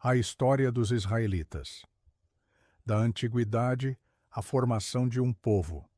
A história dos israelitas. Da antiguidade, a formação de um povo.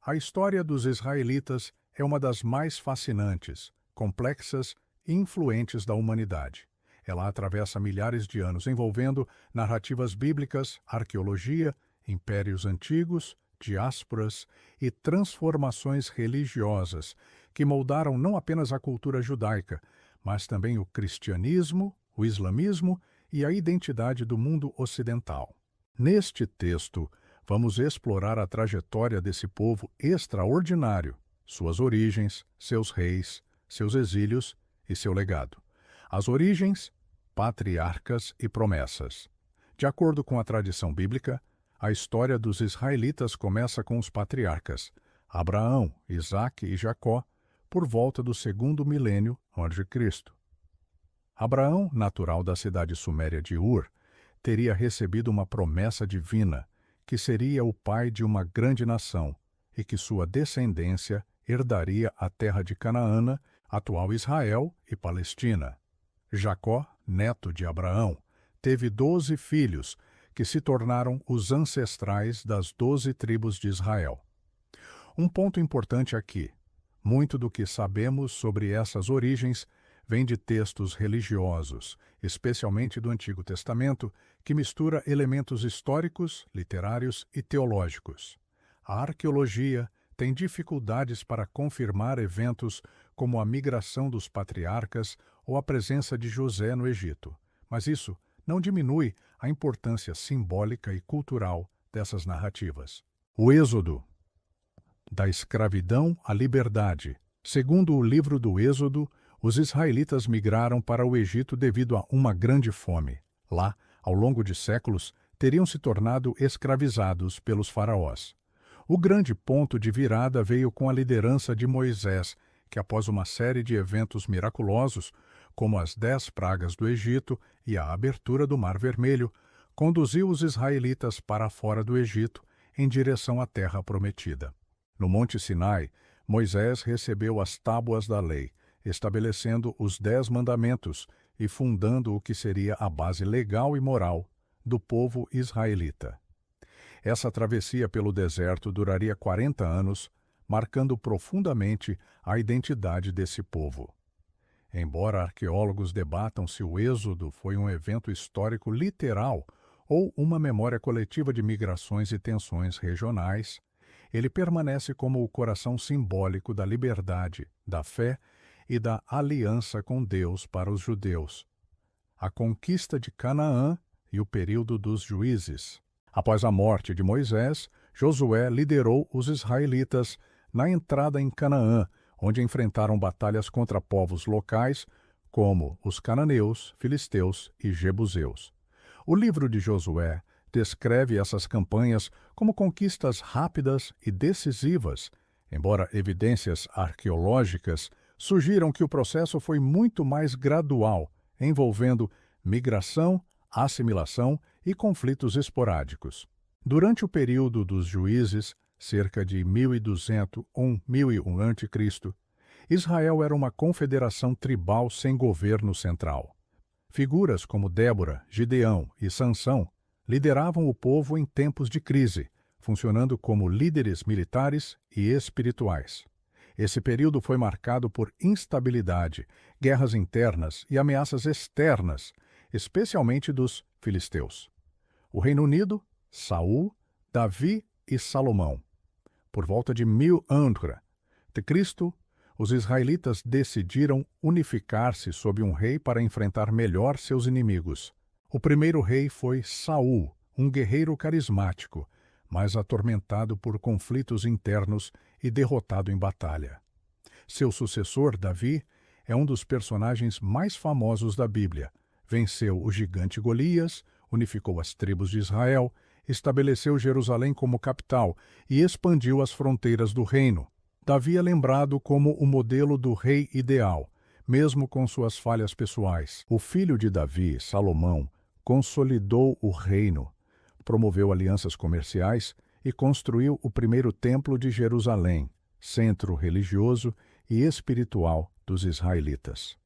A história dos israelitas é uma das mais fascinantes, complexas e influentes da humanidade. Ela atravessa milhares de anos, envolvendo narrativas bíblicas, arqueologia, impérios antigos, diásporas e transformações religiosas que moldaram não apenas a cultura judaica, mas também o cristianismo, o islamismo e a identidade do mundo ocidental. Neste texto, vamos explorar a trajetória desse povo extraordinário, suas origens, seus reis, seus exílios e seu legado. As origens, patriarcas e promessas. De acordo com a tradição bíblica, a história dos israelitas começa com os patriarcas, Abraão, Isaque e Jacó, por volta do 2º milênio a.C. Abraão, natural da cidade suméria de Ur, teria recebido uma promessa divina, que seria o pai de uma grande nação e que sua descendência herdaria a terra de Canaã, atual Israel e Palestina. Jacó, neto de Abraão, teve 12 filhos, que se tornaram os ancestrais das 12 tribos de Israel. Um ponto importante aqui: muito do que sabemos sobre essas origens vem de textos religiosos, especialmente do Antigo Testamento, que mistura elementos históricos, literários e teológicos. A arqueologia tem dificuldades para confirmar eventos como a migração dos patriarcas ou a presença de José no Egito, mas isso não diminui a importância simbólica e cultural dessas narrativas. O Êxodo. Da escravidão à liberdade. Segundo o livro do Êxodo, os israelitas migraram para o Egito devido a uma grande fome. Lá, ao longo de séculos, teriam se tornado escravizados pelos faraós. O grande ponto de virada veio com a liderança de Moisés, que após uma série de eventos miraculosos, como as 10 pragas do Egito e a abertura do Mar Vermelho, conduziu os israelitas para fora do Egito, em direção à terra prometida. No Monte Sinai, Moisés recebeu as tábuas da lei, estabelecendo os 10 mandamentos e fundando o que seria a base legal e moral do povo israelita. Essa travessia pelo deserto duraria 40 anos, marcando profundamente a identidade desse povo. Embora arqueólogos debatam se o Êxodo foi um evento histórico literal ou uma memória coletiva de migrações e tensões regionais, ele permanece como o coração simbólico da liberdade, da fé e da aliança com Deus para os judeus. A conquista de Canaã e o período dos juízes. Após a morte de Moisés, Josué liderou os israelitas na entrada em Canaã, onde enfrentaram batalhas contra povos locais, como os cananeus, filisteus e jebuseus. O livro de Josué descreve essas campanhas como conquistas rápidas e decisivas, embora evidências arqueológicas sugiram que o processo foi muito mais gradual, envolvendo migração, assimilação e conflitos esporádicos. Durante o período dos juízes, cerca de 1200 ou 1001 a.C., Israel era uma confederação tribal sem governo central. Figuras como Débora, Gideão e Sansão lideravam o povo em tempos de crise, funcionando como líderes militares e espirituais. Esse período foi marcado por instabilidade, guerras internas e ameaças externas, especialmente dos filisteus. O Reino Unido, Saul, Davi e Salomão. Por volta de 1000 a.C., os israelitas decidiram unificar-se sob um rei para enfrentar melhor seus inimigos. O primeiro rei foi Saul, um guerreiro carismático, mas atormentado por conflitos internos e derrotado em batalha. Seu sucessor, Davi, é um dos personagens mais famosos da Bíblia. Venceu o gigante Golias, unificou as tribos de Israel, estabeleceu Jerusalém como capital e expandiu as fronteiras do reino. Davi é lembrado como o modelo do rei ideal, mesmo com suas falhas pessoais. O filho de Davi, Salomão, consolidou o reino, promoveu alianças comerciais e construiu o primeiro templo de Jerusalém, centro religioso e espiritual dos israelitas.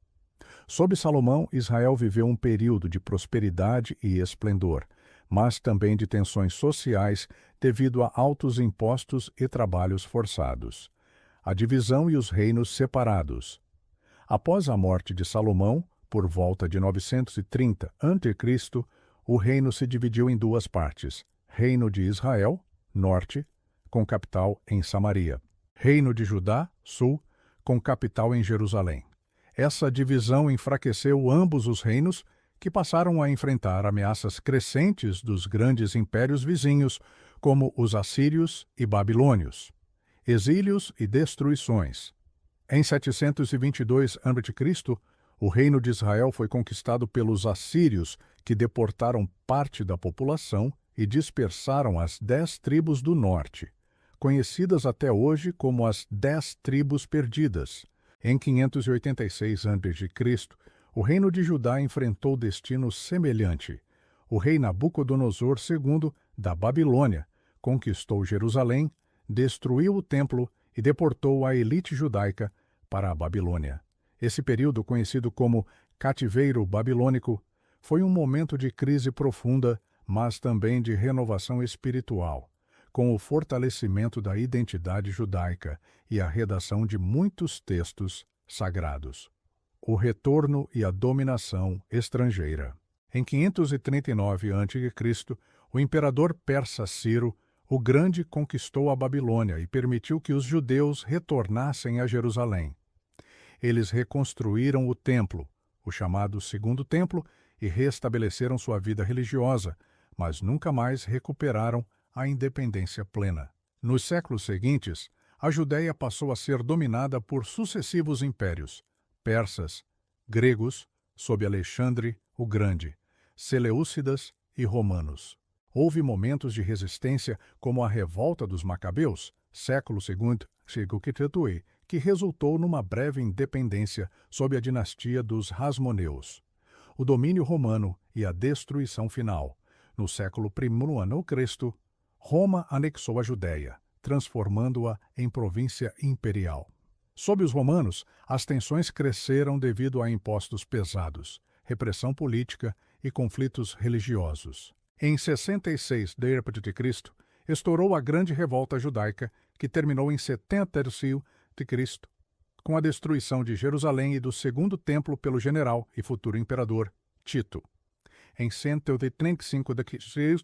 Sob Salomão, Israel viveu um período de prosperidade e esplendor, mas também de tensões sociais devido a altos impostos e trabalhos forçados. A divisão e os reinos separados. Após a morte de Salomão, por volta de 930 a.C., o reino se dividiu em duas partes: Reino de Israel, norte, com capital em Samaria; Reino de Judá, sul, com capital em Jerusalém. Essa divisão enfraqueceu ambos os reinos, que passaram a enfrentar ameaças crescentes dos grandes impérios vizinhos, como os assírios e babilônios. Exílios e destruições. Em 722 a.C., o reino de Israel foi conquistado pelos assírios, que deportaram parte da população e dispersaram as 10 tribos do norte, conhecidas até hoje como as 10 tribos perdidas. Em 586 a.C., o reino de Judá enfrentou destino semelhante. O rei Nabucodonosor II, da Babilônia, conquistou Jerusalém, destruiu o templo e deportou a elite judaica para a Babilônia. Esse período, conhecido como cativeiro babilônico, foi um momento de crise profunda, mas também de renovação espiritual, com o fortalecimento da identidade judaica e a redação de muitos textos sagrados. O retorno e a dominação estrangeira. Em 539 a.C., o imperador persa Ciro o Grande conquistou a Babilônia e permitiu que os judeus retornassem a Jerusalém. Eles reconstruíram o templo, o chamado Segundo Templo, e restabeleceram sua vida religiosa, mas nunca mais recuperaram a independência plena. Nos séculos seguintes, a Judéia passou a ser dominada por sucessivos impérios: persas, gregos, sob Alexandre o Grande, seleucidas e romanos. Houve momentos de resistência, como a Revolta dos Macabeus, século II c. que resultou numa breve independência sob a dinastia dos Hasmoneus. O domínio romano e a destruição final. No século I a.C., Roma anexou a Judéia, transformando-a em província imperial. Sob os romanos, as tensões cresceram devido a impostos pesados, repressão política e conflitos religiosos. Em 66 d.C., estourou a Grande Revolta Judaica, que terminou em 70 d.C., com a destruição de Jerusalém e do Segundo Templo pelo general e futuro imperador Tito. Em 135 d.C.,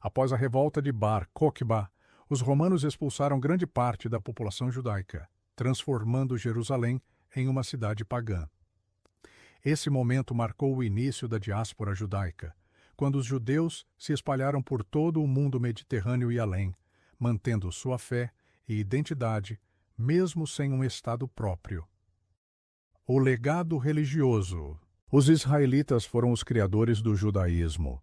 após a revolta de Bar Kokhba, os romanos expulsaram grande parte da população judaica, transformando Jerusalém em uma cidade pagã. Esse momento marcou o início da diáspora judaica, quando os judeus se espalharam por todo o mundo mediterrâneo e além, mantendo sua fé e identidade, mesmo sem um Estado próprio. O legado religioso. Os israelitas foram os criadores do judaísmo,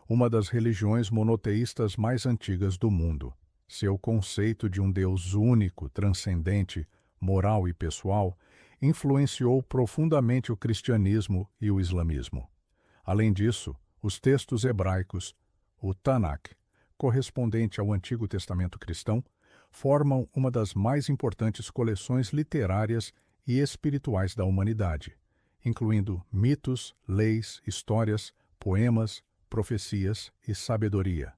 uma das religiões monoteístas mais antigas do mundo. Seu conceito de um Deus único, transcendente, moral e pessoal, influenciou profundamente o cristianismo e o islamismo. Além disso, os textos hebraicos, o Tanakh, correspondente ao Antigo Testamento cristão, formam uma das mais importantes coleções literárias e espirituais da humanidade, incluindo mitos, leis, histórias, poemas, profecias e sabedoria.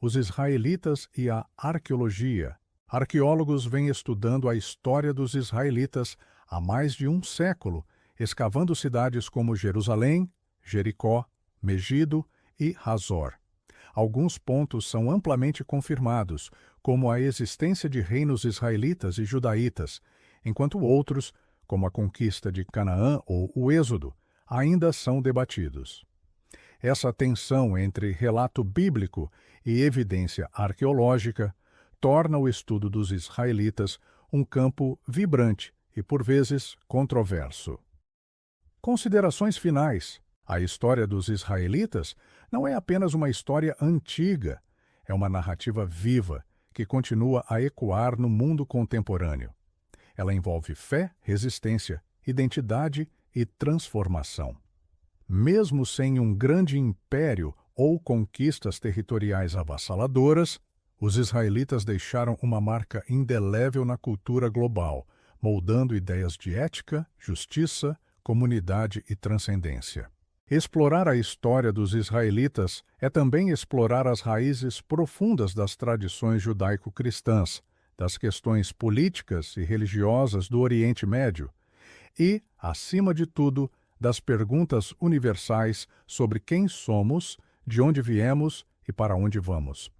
Os israelitas e a arqueologia. Arqueólogos vêm estudando a história dos israelitas há mais de um século, escavando cidades como Jerusalém, Jericó, Megido e Hazor. Alguns pontos são amplamente confirmados, como a existência de reinos israelitas e judaítas, enquanto outros, como a conquista de Canaã ou o Êxodo, ainda são debatidos. Essa tensão entre relato bíblico e evidência arqueológica torna o estudo dos israelitas um campo vibrante e, por vezes, controverso. Considerações finais. A história dos israelitas não é apenas uma história antiga, é uma narrativa viva que continua a ecoar no mundo contemporâneo. Ela envolve fé, resistência, identidade e transformação. Mesmo sem um grande império ou conquistas territoriais avassaladoras, os israelitas deixaram uma marca indelével na cultura global, moldando ideias de ética, justiça, comunidade e transcendência. Explorar a história dos israelitas é também explorar as raízes profundas das tradições judaico-cristãs, das questões políticas e religiosas do Oriente Médio e, acima de tudo, das perguntas universais sobre quem somos, de onde viemos e para onde vamos.